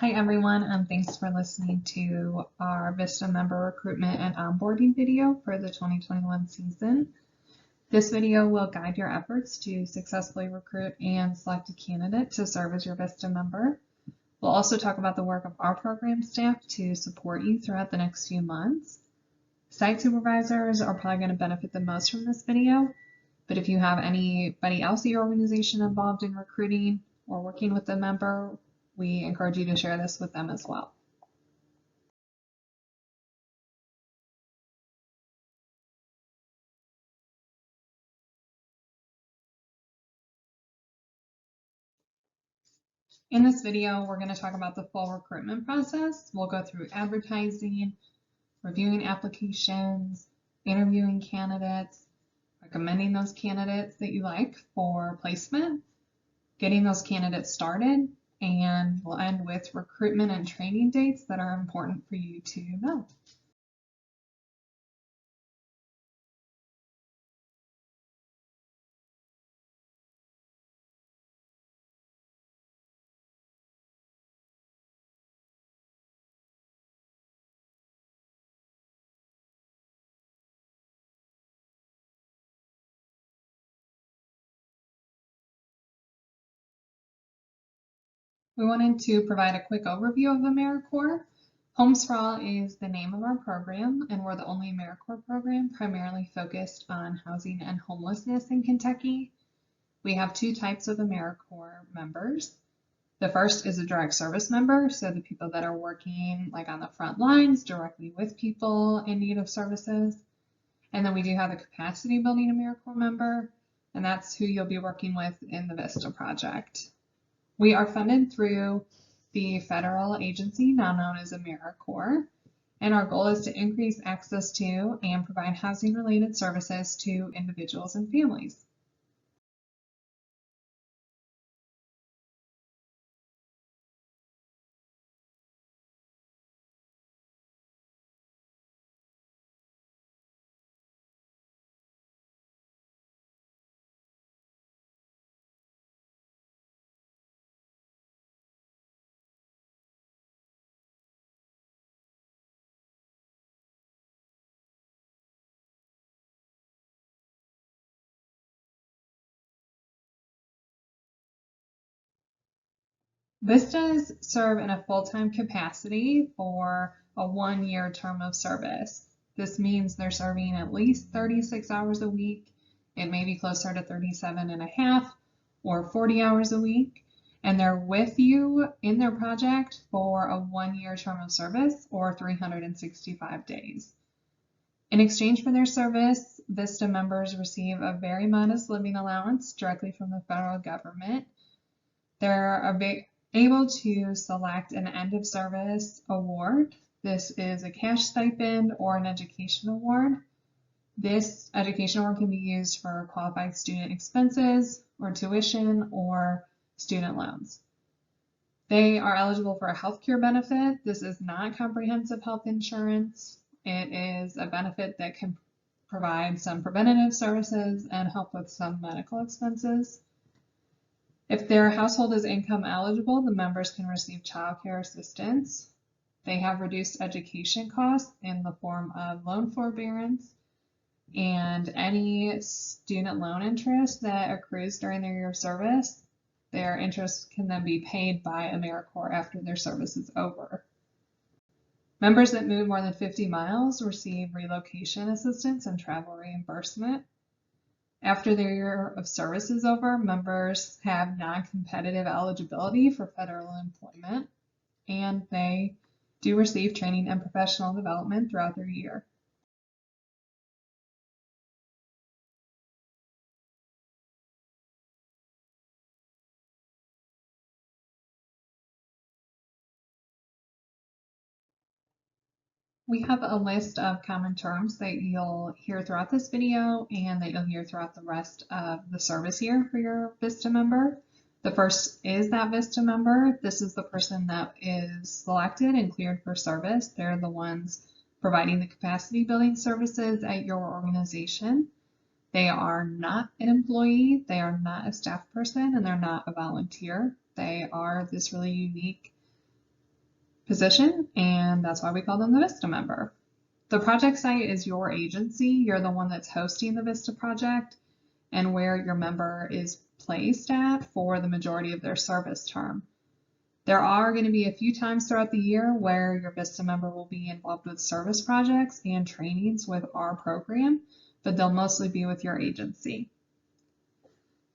Hi everyone, and thanks for listening to our VISTA member recruitment and onboarding video for the 2021 season. This video will guide your efforts to successfully recruit and select a candidate to serve as your VISTA member. We'll also talk about the work of our program staff to support you throughout the next few months. Site supervisors are probably going to benefit the most from this video, but if you have anybody else at your organization involved in recruiting or working with a member, we encourage you to share this with them as well. In this video, we're going to talk about the full recruitment process. We'll go through advertising, reviewing applications, interviewing candidates, recommending those candidates that you like for placement, getting those candidates started, and we'll end with recruitment and training dates that are important for you to know. We wanted to provide a quick overview of AmeriCorps. Homes for All is the name of our program, and we're the only AmeriCorps program primarily focused on housing and homelessness in Kentucky. We have two types of AmeriCorps members. The first is a direct service member, so the people that are working like on the front lines directly with people in need of services. And then we do have the capacity building AmeriCorps member, and that's who you'll be working with in the VISTA project. We are funded through the federal agency now known as AmeriCorps, and our goal is to increase access to and provide housing-related services to individuals and families. VISTAs serve in a full-time capacity for a 1-year term of service. This means they're serving at least 36 hours a week. It may be closer to 37.5 or 40 hours a week, and they're with you in their project for a 1-year term of service or 365 days. In exchange for their service, VISTA members receive a very modest living allowance directly from the federal government. They're able to select an end of service award. This is a cash stipend or an education award. This education award can be used for qualified student expenses or tuition or student loans. They are eligible for a healthcare benefit. This is not comprehensive health insurance. It is a benefit that can provide some preventative services and help with some medical expenses. If their household is income eligible, the members can receive child care assistance. They have reduced education costs in the form of loan forbearance, and any student loan interest that accrues during their year of service, their interest can then be paid by AmeriCorps after their service is over. Members that move more than 50 miles receive relocation assistance and travel reimbursement. After their year of service is over, members have non-competitive eligibility for federal employment, and they do receive training and professional development throughout their year. We have a list of common terms that you'll hear throughout this video and that you'll hear throughout the rest of the service year for your VISTA member. The first is that VISTA member. This is the person that is selected and cleared for service. They're the ones providing the capacity building services at your organization. They are not an employee, they are not a staff person, and they're not a volunteer. They are this really unique position, and that's why we call them the VISTA member. The project site is your agency. You're the one that's hosting the VISTA project and where your member is placed at for the majority of their service term. There are going to be a few times throughout the year where your VISTA member will be involved with service projects and trainings with our program, but they'll mostly be with your agency.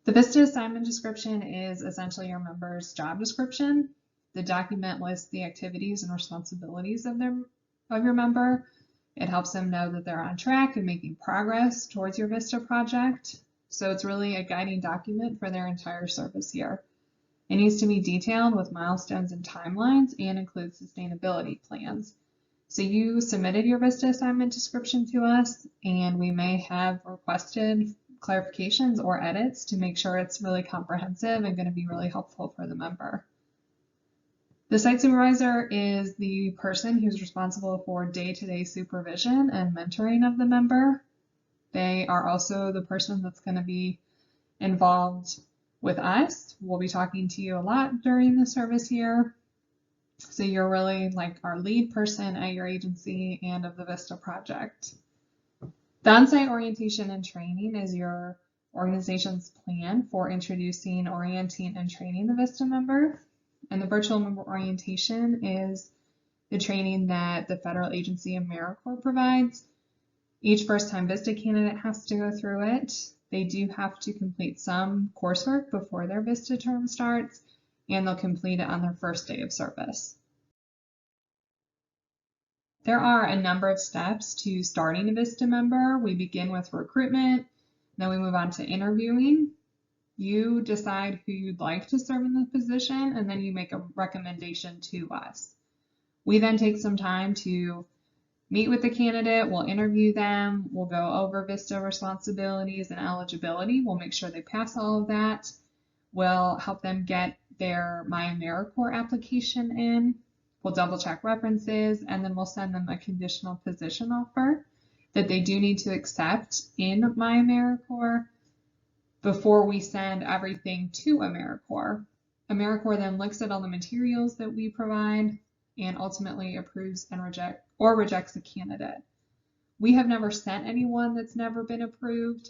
The VISTA assignment description is essentially your member's job description. The document lists the activities and responsibilities of your member. It helps them know that they're on track and making progress towards your VISTA project. So it's really a guiding document for their entire service year. It needs to be detailed with milestones and timelines and include sustainability plans. So you submitted your VISTA assignment description to us, and we may have requested clarifications or edits to make sure it's really comprehensive and going to be really helpful for the member. The site supervisor is the person who's responsible for day-to-day supervision and mentoring of the member. They are also the person that's going to be involved with us. We'll be talking to you a lot during the service year. So you're really like our lead person at your agency and of the VISTA project. The on-site orientation and training is your organization's plan for introducing, orienting, and training the VISTA member. And the virtual member orientation is the training that the federal agency AmeriCorps provides. Each first-time VISTA candidate has to go through it. They do have to complete some coursework before their VISTA term starts, and they'll complete it on their first day of service. There are a number of steps to starting a VISTA member. We begin with recruitment, then we move on to interviewing. You decide who you'd like to serve in the position, and then you make a recommendation to us. We then take some time to meet with the candidate, we'll interview them, we'll go over VISTA responsibilities and eligibility, we'll make sure they pass all of that, we'll help them get their MyAmeriCorps application in, we'll double check references, and then we'll send them a conditional position offer that they do need to accept in MyAmeriCorps before we send everything to AmeriCorps. AmeriCorps then looks at all the materials that we provide and ultimately approves and rejects a candidate. We have never sent anyone that's never been approved,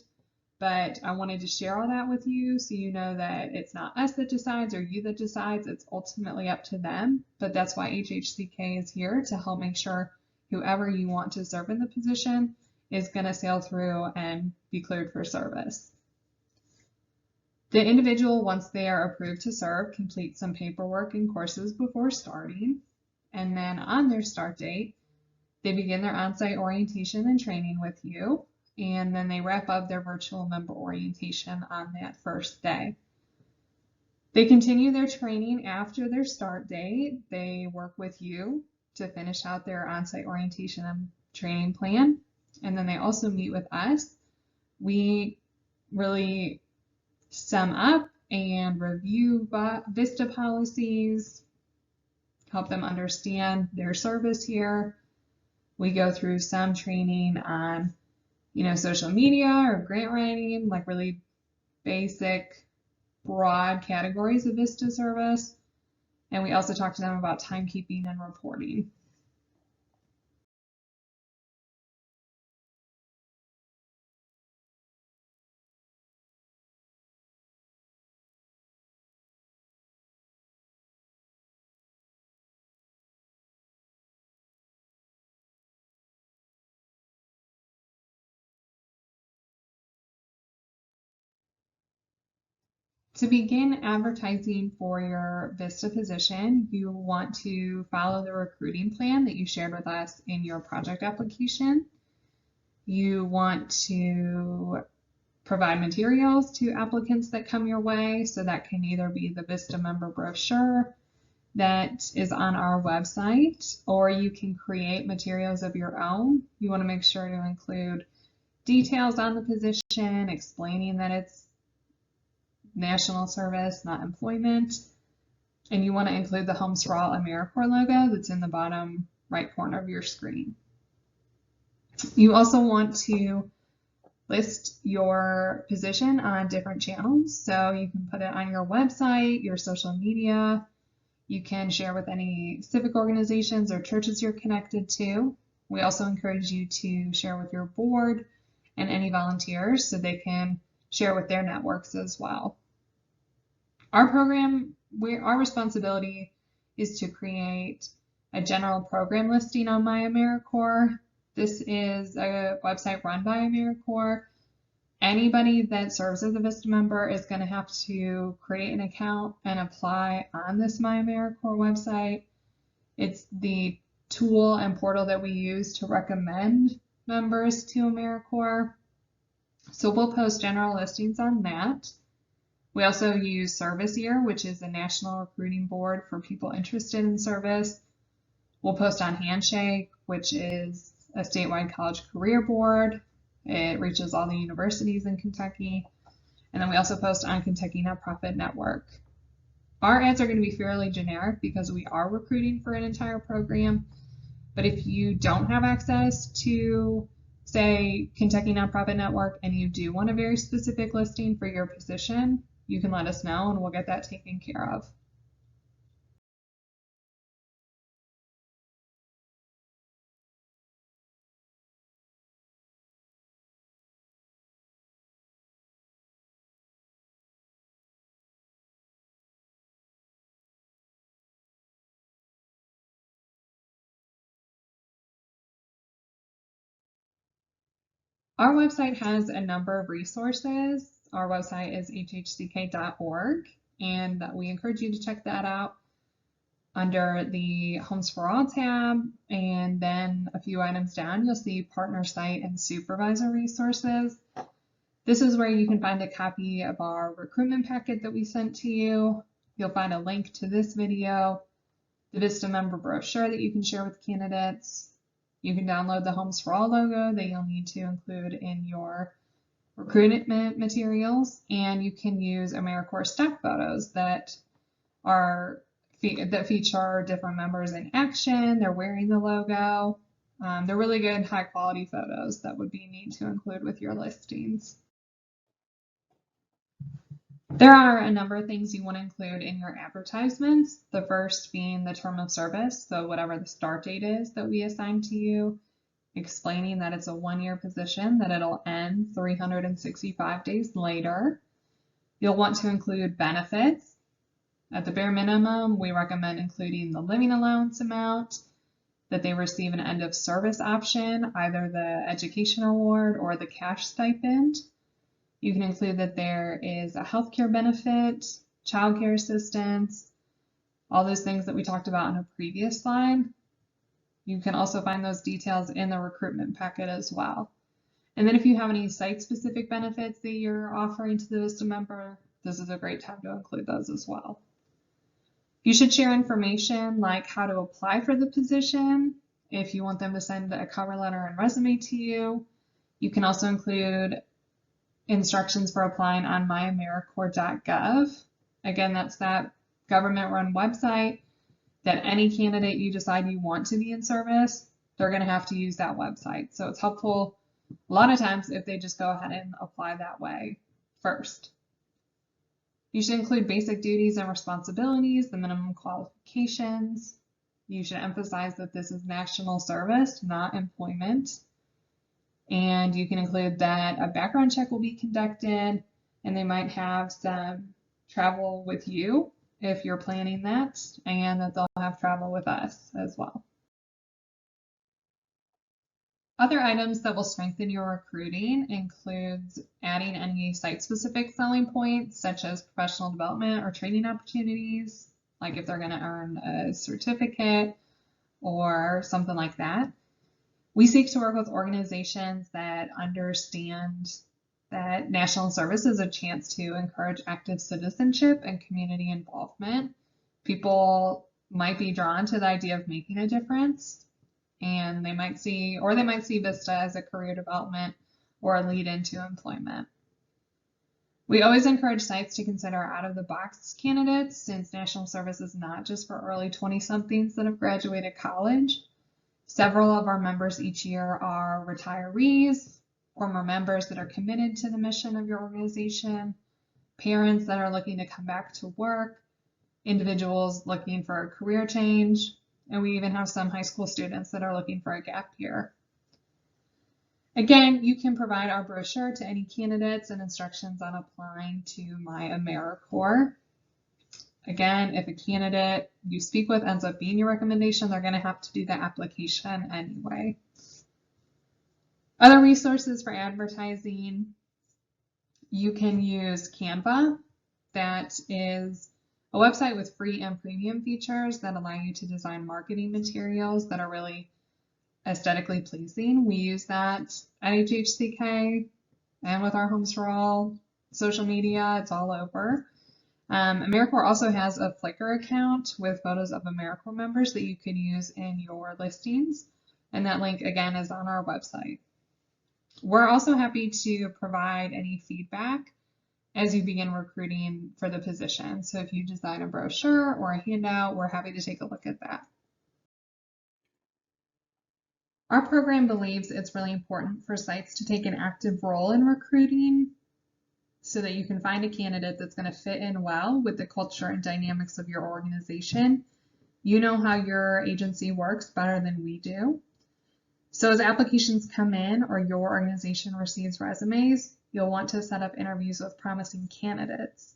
but I wanted to share all that with you so you know that it's not us that decides or you that decides, it's ultimately up to them. But that's why HHCK is here, to help make sure whoever you want to serve in the position is going to sail through and be cleared for service. The individual, once they are approved to serve, completes some paperwork and courses before starting. And then on their start date, they begin their on-site orientation and training with you, and then they wrap up their virtual member orientation on that first day. They continue their training after their start date. They work with you to finish out their on-site orientation and training plan, and then they also meet with us. We really sum up and review VISTA policies, help them understand their service here. We go through some training on, social media or grant writing, like really basic, broad categories of VISTA service. And we also talk to them about timekeeping and reporting. To begin advertising for your VISTA position, you want to follow the recruiting plan that you shared with us in your project application. You want to provide materials to applicants that come your way, so that can either be the VISTA member brochure that is on our website, or you can create materials of your own. You want to make sure to include details on the position, explaining that it's national service, not employment. And you want to include the Homes for All AmeriCorps logo that's in the bottom right corner of your screen. You also want to list your position on different channels. So you can put it on your website, your social media. You can share with any civic organizations or churches you're connected to. We also encourage you to share with your board and any volunteers so they can share with their networks as well. Our our responsibility is to create a general program listing on My AmeriCorps. This is a website run by AmeriCorps. Anybody that serves as a VISTA member is going to have to create an account and apply on this My AmeriCorps website. It's the tool and portal that we use to recommend members to AmeriCorps. So we'll post general listings on that. We also use Service Year, which is a national recruiting board for people interested in service. We'll post on Handshake, which is a statewide college career board. It reaches all the universities in Kentucky. And then we also post on Kentucky Nonprofit Network. Our ads are going to be fairly generic because we are recruiting for an entire program. But if you don't have access to, say, Kentucky Nonprofit Network and you do want a very specific listing for your position, you can let us know and we'll get that taken care of. Our website has a number of resources. Our website is hhck.org, and we encourage you to check that out under the Homes for All tab, and then a few items down, you'll see Partner Site and Supervisor Resources. This is where you can find a copy of our recruitment packet that we sent to you. You'll find a link to this video, the VISTA member brochure that you can share with candidates. You can download the Homes for All logo that you'll need to include in your recruitment materials, and you can use AmeriCorps stock photos that feature different members in action. They're wearing the logo. They're really good, high quality photos that would be neat to include with your listings. There are a number of things you want to include in your advertisements. The first being the term of service, so whatever the start date is that we assign to you, explaining that it's a 1-year position, that it'll end 365 days later. You'll want to include benefits. At the bare minimum, we recommend including the living allowance amount, that they receive an end of service option, either the education award or the cash stipend. You can include that there is a healthcare benefit, childcare assistance, all those things that we talked about in a previous slide. You can also find those details in the recruitment packet as well. And then if you have any site-specific benefits that you're offering to the VISTA member, this is a great time to include those as well. You should share information like how to apply for the position, if you want them to send a cover letter and resume to you. You can also include instructions for applying on myamericorps.gov. Again, that's that government-run website that any candidate you decide you want to be in service, they're going to have to use that website. So it's helpful a lot of times if they just go ahead and apply that way first. You should include basic duties and responsibilities, the minimum qualifications. You should emphasize that this is national service, not employment. And you can include that a background check will be conducted and they might have some travel with you if you're planning that, and that they'll have travel with us as well. Other items that will strengthen your recruiting includes adding any site-specific selling points, such as professional development or training opportunities, like if they're going to earn a certificate or something like that. We seek to work with organizations that understand that national service is a chance to encourage active citizenship and community involvement. People might be drawn to the idea of making a difference, and they might see VISTA as a career development or a lead into employment. We always encourage sites to consider out-of-the-box candidates, since national service is not just for early 20-somethings that have graduated college. Several of our members each year are retirees, former members that are committed to the mission of your organization, parents that are looking to come back to work, individuals looking for a career change, and we even have some high school students that are looking for a gap year. Again, you can provide our brochure to any candidates and instructions on applying to My AmeriCorps. Again, if a candidate you speak with ends up being your recommendation, they're going to have to do the application anyway. Other resources for advertising, you can use Canva. That is a website with free and premium features that allow you to design marketing materials that are really aesthetically pleasing. We use that at HHCK and with our Homes for All social media. It's all over. AmeriCorps also has a Flickr account with photos of AmeriCorps members that you can use in your listings. And that link again is on our website. We're also happy to provide any feedback as you begin recruiting for the position. So if you design a brochure or a handout, we're happy to take a look at that. Our program believes it's really important for sites to take an active role in recruiting so that you can find a candidate that's going to fit in well with the culture and dynamics of your organization. You know how your agency works better than we do. So as applications come in or your organization receives resumes, you'll want to set up interviews with promising candidates.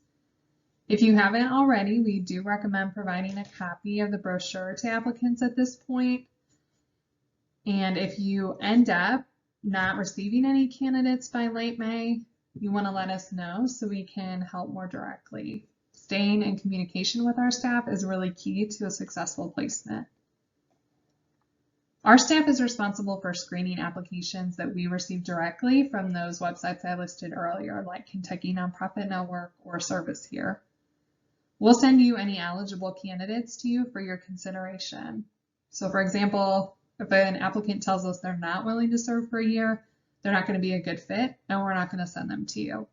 If you haven't already, we do recommend providing a copy of the brochure to applicants at this point. And if you end up not receiving any candidates by late May, you want to let us know so we can help more directly. Staying in communication with our staff is really key to a successful placement. Our staff is responsible for screening applications that we receive directly from those websites I listed earlier, like Kentucky Nonprofit Network or Service Here. We'll send you any eligible candidates to you for your consideration. So for example, if an applicant tells us they're not willing to serve for a year, they're not going to be a good fit, and we're not going to send them to you.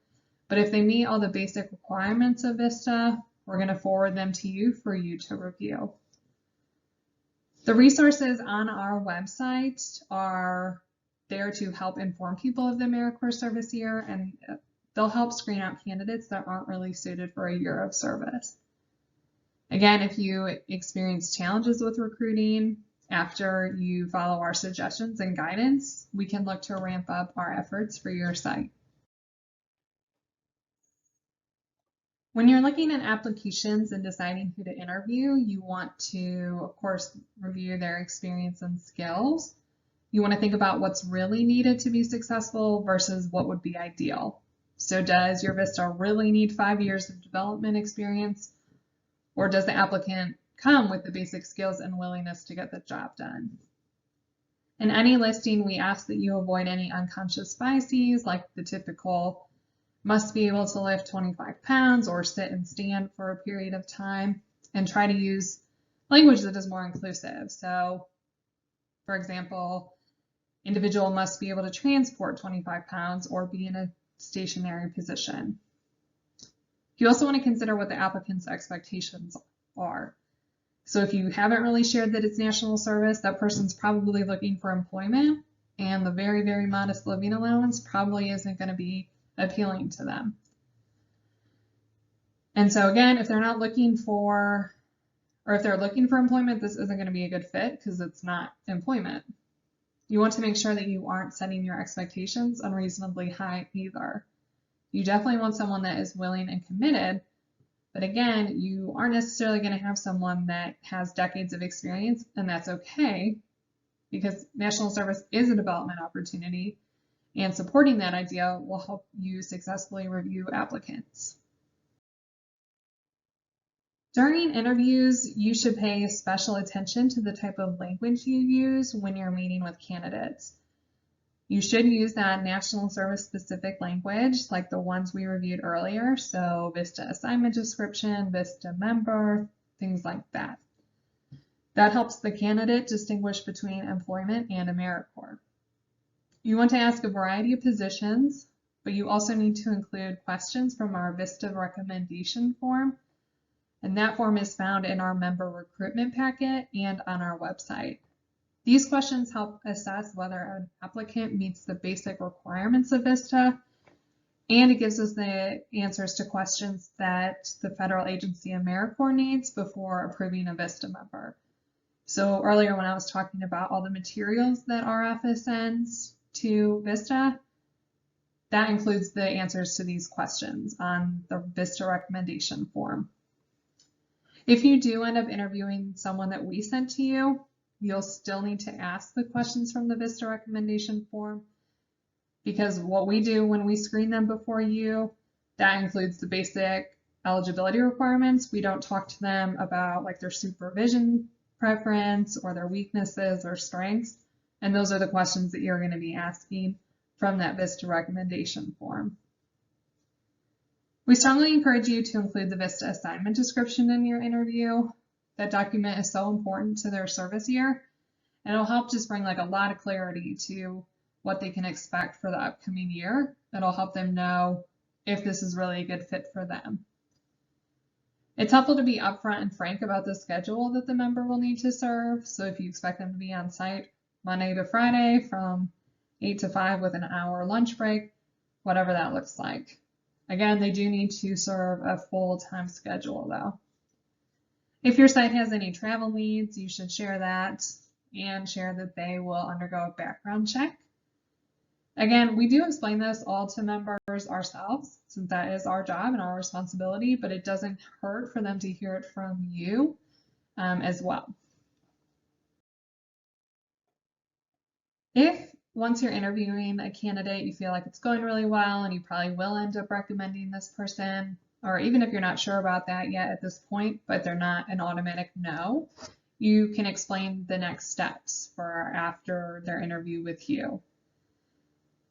But if they meet all the basic requirements of VISTA, we're going to forward them to you for you to review. The resources on our website are there to help inform people of the AmeriCorps service year, and they'll help screen out candidates that aren't really suited for a year of service. Again, if you experience challenges with recruiting after you follow our suggestions and guidance, we can look to ramp up our efforts for your site. When you're looking at applications and deciding who to interview, you want to, of course, review their experience and skills. You want to think about what's really needed to be successful versus what would be ideal. So does your VISTA really need 5 years of development experience, or does the applicant come with the basic skills and willingness to get the job done? In any listing, we ask that you avoid any unconscious biases like the typical must be able to lift 25 pounds or sit and stand for a period of time, and try to use language that is more inclusive. So, for example, individual must be able to transport 25 pounds or be in a stationary position. You also want to consider what the applicant's expectations are. So if you haven't really shared that it's national service, that person's probably looking for employment, and the very, very modest living allowance probably isn't going to be appealing to them. And so again, if they're not looking for, or if they're looking for employment, this isn't going to be a good fit because it's not employment. You want to make sure that you aren't setting your expectations unreasonably high either. You definitely want someone that is willing and committed, but again, you aren't necessarily going to have someone that has decades of experience, and that's okay because national service is a development opportunity, and supporting that idea will help you successfully review applicants. During interviews, you should pay special attention to the type of language you use when you're meeting with candidates. You should use that national service specific language like the ones we reviewed earlier, so VISTA assignment description, VISTA member, things like that. That helps the candidate distinguish between employment and AmeriCorps. You want to ask a variety of positions, but you also need to include questions from our VISTA recommendation form, and that form is found in our member recruitment packet and on our website. These questions help assess whether an applicant meets the basic requirements of VISTA And it gives us the answers to questions that the federal agency AmeriCorps needs before approving a VISTA member. So earlier when I was talking about all the materials that our office sends to VISTA, that includes the answers to these questions on the VISTA recommendation form. If you do end up interviewing someone that we sent to you, you'll still need to ask the questions from the VISTA recommendation form, because what we do when we screen them before you, that includes the basic eligibility requirements. We don't talk to them about like their supervision preference or their weaknesses or strengths. And those are the questions that you're going to be asking from that VISTA recommendation form. We strongly encourage you to include the VISTA assignment description in your interview. That document is so important to their service year, and it'll help just bring like a lot of clarity to what they can expect for the upcoming year. It'll help them know if this is really a good fit for them. It's helpful to be upfront and frank about the schedule that the member will need to serve. So if you expect them to be on site Monday to Friday from 8 to 5 with an hour lunch break, whatever that looks like. Again, they do need to serve a full-time schedule though. If your site has any travel needs, you should share that and share that they will undergo a background check. Again, we do explain this all to members ourselves, since that is our job and our responsibility, but it doesn't hurt for them to hear it from you as well. If once you're interviewing a candidate, you feel like it's going really well and you probably will end up recommending this person, or even if you're not sure about that yet at this point, but they're not an automatic no, you can explain the next steps for after their interview with you.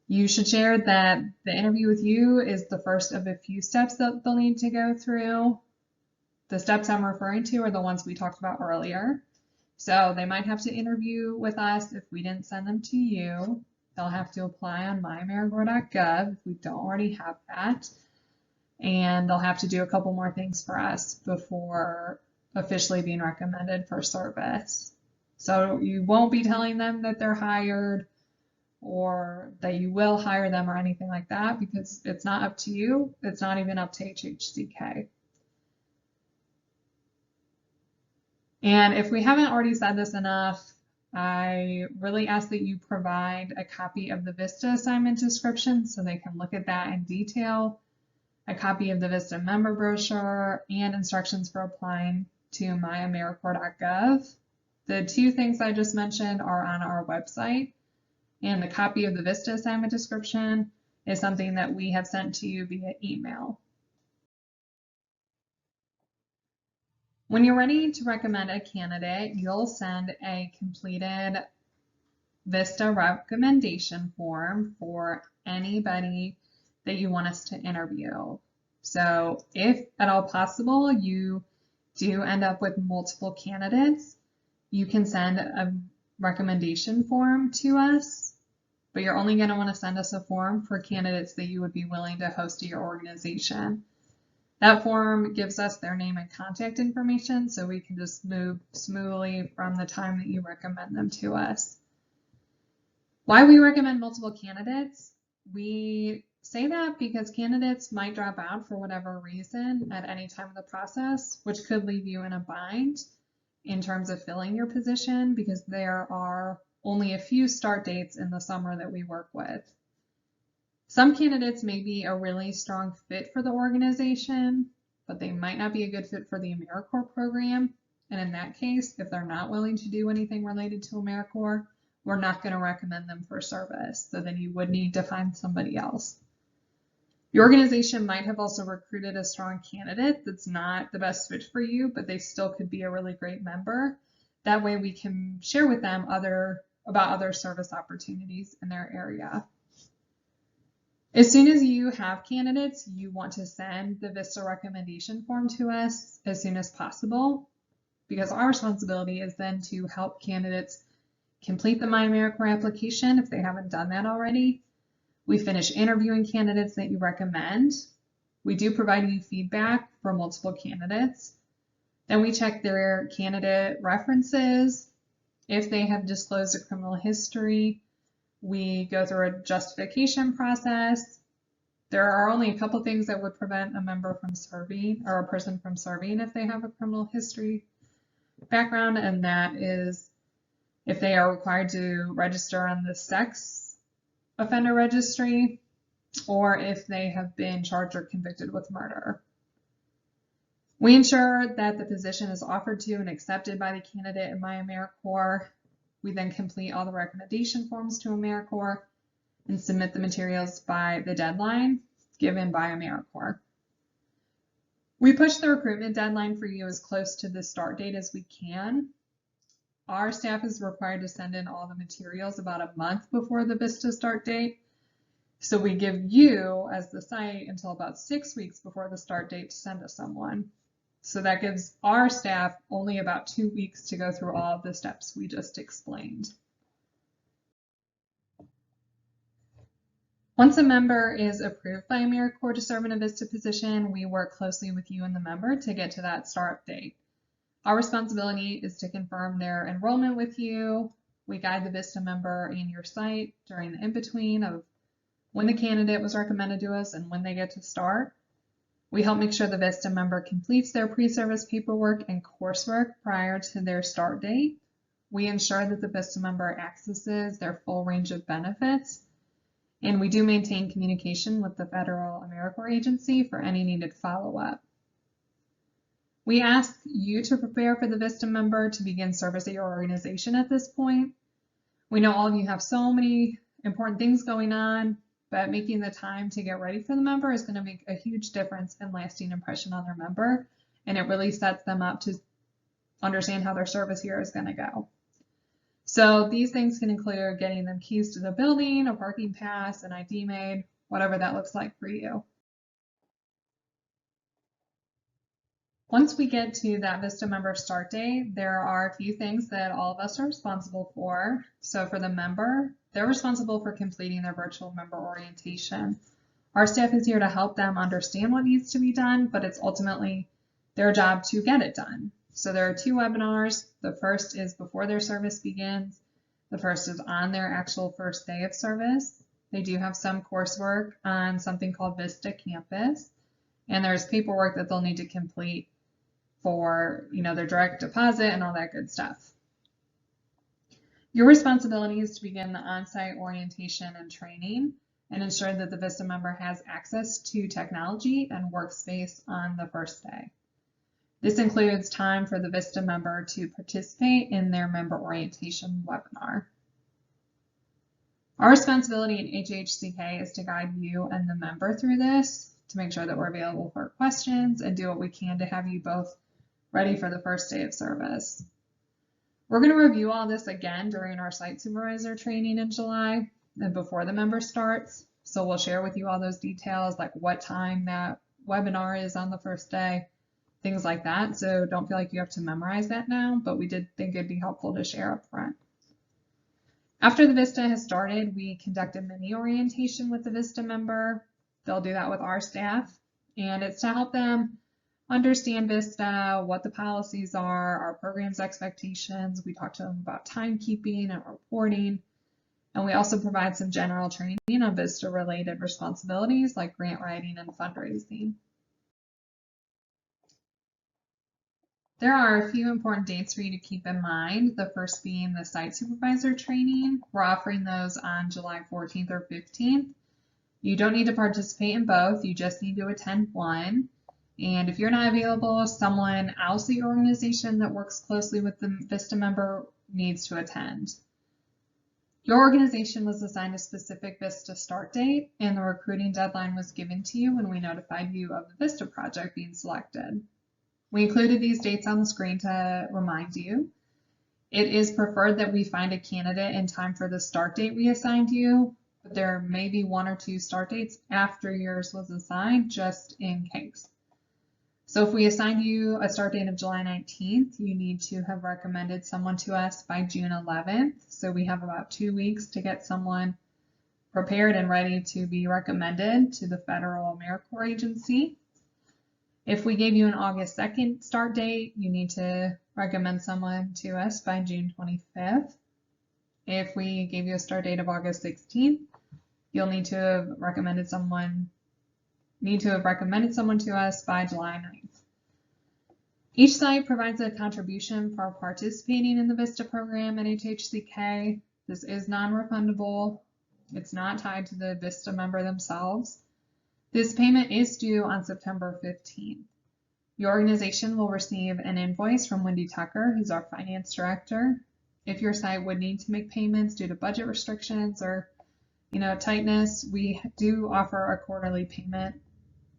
You should share that the interview with you is the first of a few steps that they'll need to go through. The steps I'm referring to are the ones we talked about earlier. So they might have to interview with us if we didn't send them to you. They'll have to apply on myAmericorps.gov if we don't already have that. And they'll have to do a couple more things for us before officially being recommended for service. So you won't be telling them that they're hired or that you will hire them or anything like that, because it's not up to you. It's not even up to HHCK. And if we haven't already said this enough, I really ask that you provide a copy of the VISTA assignment description so they can look at that in detail, a copy of the VISTA member brochure, and instructions for applying to myAmericorps.gov. The two things I just mentioned are on our website, and the copy of the VISTA assignment description is something that we have sent to you via email. When you're ready to recommend a candidate, you'll send a completed VISTA recommendation form for anybody that you want us to interview. So if at all possible, you do end up with multiple candidates, you can send a recommendation form to us, but you're only going to want to send us a form for candidates that you would be willing to host at your organization. That form gives us their name and contact information so we can just move smoothly from the time that you recommend them to us. Why we recommend multiple candidates? We say that because candidates might drop out for whatever reason at any time of the process, which could leave you in a bind in terms of filling your position, because there are only a few start dates in the summer that we work with. Some candidates may be a really strong fit for the organization, but they might not be a good fit for the AmeriCorps program. And in that case, if they're not willing to do anything related to AmeriCorps, we're not going to recommend them for service. So then you would need to find somebody else. Your organization might have also recruited a strong candidate that's not the best fit for you, but they still could be a really great member. That way we can share with them about other service opportunities in their area. As soon as you have candidates, you want to send the VISTA recommendation form to us as soon as possible, because our responsibility is then to help candidates complete the myAmericorps application if they haven't done that already. We finish interviewing candidates that you recommend. We do provide you feedback for multiple candidates. Then we check their candidate references. If they have disclosed a criminal history, we go through a justification process. There are only a couple things that would prevent a member from serving or a person from serving if they have a criminal history background, and that is if they are required to register on the sex offender registry or if they have been charged or convicted with murder. We ensure that the position is offered to and accepted by the candidate in My AmeriCorps. We then complete all the recommendation forms to AmeriCorps and submit the materials by the deadline given by AmeriCorps. We push the recruitment deadline for you as close to the start date as we can. Our staff is required to send in all the materials about a month before the VISTA start date. So we give you, as the site, until about 6 weeks before the start date to send us someone. So that gives our staff only about 2 weeks to go through all of the steps we just explained. Once a member is approved by AmeriCorps to serve in a VISTA position, we work closely with you and the member to get to that start date. Our responsibility is to confirm their enrollment with you. We guide the VISTA member and your site during the in-between of when the candidate was recommended to us and when they get to start. We help make sure the VISTA member completes their pre-service paperwork and coursework prior to their start date. We ensure that the VISTA member accesses their full range of benefits. And we do maintain communication with the Federal AmeriCorps agency for any needed follow-up. We ask you to prepare for the VISTA member to begin service at your organization at this point. We know all of you have so many important things going on, but making the time to get ready for the member is going to make a huge difference and lasting impression on their member, and it really sets them up to understand how their service year is going to go. So these things can include getting them keys to the building, a parking pass, an ID made, whatever that looks like for you. Once we get to that VISTA member start date, there are a few things that all of us are responsible for. So for the member, they're responsible for completing their virtual member orientation. Our staff is here to help them understand what needs to be done, but it's ultimately their job to get it done. So there are 2 webinars. The first is before their service begins. The first is on their actual first day of service. They do have some coursework on something called VISTA Campus, and there's paperwork that they'll need to complete for, their direct deposit and all that good stuff. Your responsibility is to begin the on-site orientation and training and ensure that the VISTA member has access to technology and workspace on the first day. This includes time for the VISTA member to participate in their member orientation webinar. Our responsibility in HHCK is to guide you and the member through this to make sure that we're available for questions and do what we can to have you both ready for the first day of service. We're going to review all this again during our site supervisor training in July and before the member starts. So we'll share with you all those details, like what time that webinar is on the first day, things like that. So don't feel like you have to memorize that now, but we did think it'd be helpful to share up front. After the VISTA has started, we conduct a mini orientation with the VISTA member. They'll do that with our staff, and it's to help them understand VISTA, what the policies are, our program's expectations. We talk to them about timekeeping and reporting, and we also provide some general training on VISTA-related responsibilities like grant writing and fundraising. There are a few important dates for you to keep in mind, the first being the site supervisor training. We're offering those on July 14th or 15th. You don't need to participate in both, you just need to attend one. And if you're not available, someone else at your organization that works closely with the VISTA member needs to attend. Your organization was assigned a specific VISTA start date, and the recruiting deadline was given to you when we notified you of the VISTA project being selected. We included these dates on the screen to remind you. It is preferred that we find a candidate in time for the start date we assigned you, but there may be 1 or 2 start dates after yours was assigned, just in case. So if we assign you a start date of July 19th, you need to have recommended someone to us by June 11th. So we have about 2 weeks to get someone prepared and ready to be recommended to the Federal AmeriCorps agency. If we gave you an August 2nd start date, you need to recommend someone to us by June 25th. If we gave you a start date of August 16th, you'll need to have recommended someone need to have recommended someone to us by July 9th. Each site provides a contribution for participating in the VISTA program at HHCK. This is non-refundable. It's not tied to the VISTA member themselves. This payment is due on September 15th. Your organization will receive an invoice from Wendy Tucker, who's our finance director. If your site would need to make payments due to budget restrictions or tightness, we do offer a quarterly payment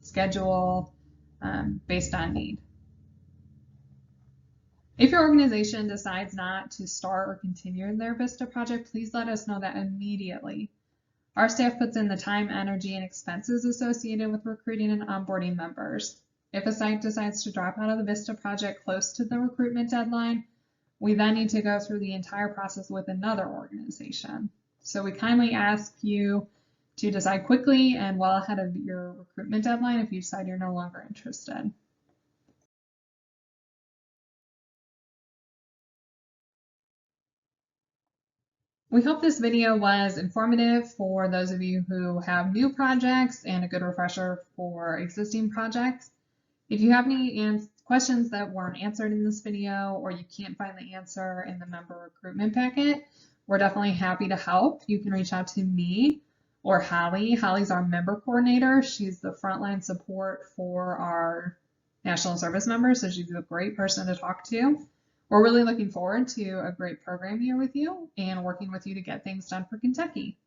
schedule based on need. If your organization decides not to start or continue their VISTA project, please let us know that immediately. Our staff puts in the time, energy, and expenses associated with recruiting and onboarding members. If a site decides to drop out of the VISTA project close to the recruitment deadline, we then need to go through the entire process with another organization. So we kindly ask you to decide quickly and well ahead of your recruitment deadline if you decide you're no longer interested. We hope this video was informative for those of you who have new projects and a good refresher for existing projects. If you have any questions that weren't answered in this video or you can't find the answer in the member recruitment packet, we're definitely happy to help. You can reach out to me or Holly. Holly's our member coordinator. She's the frontline support for our national service members, so she's a great person to talk to. We're really looking forward to a great program year with you and working with you to get things done for Kentucky.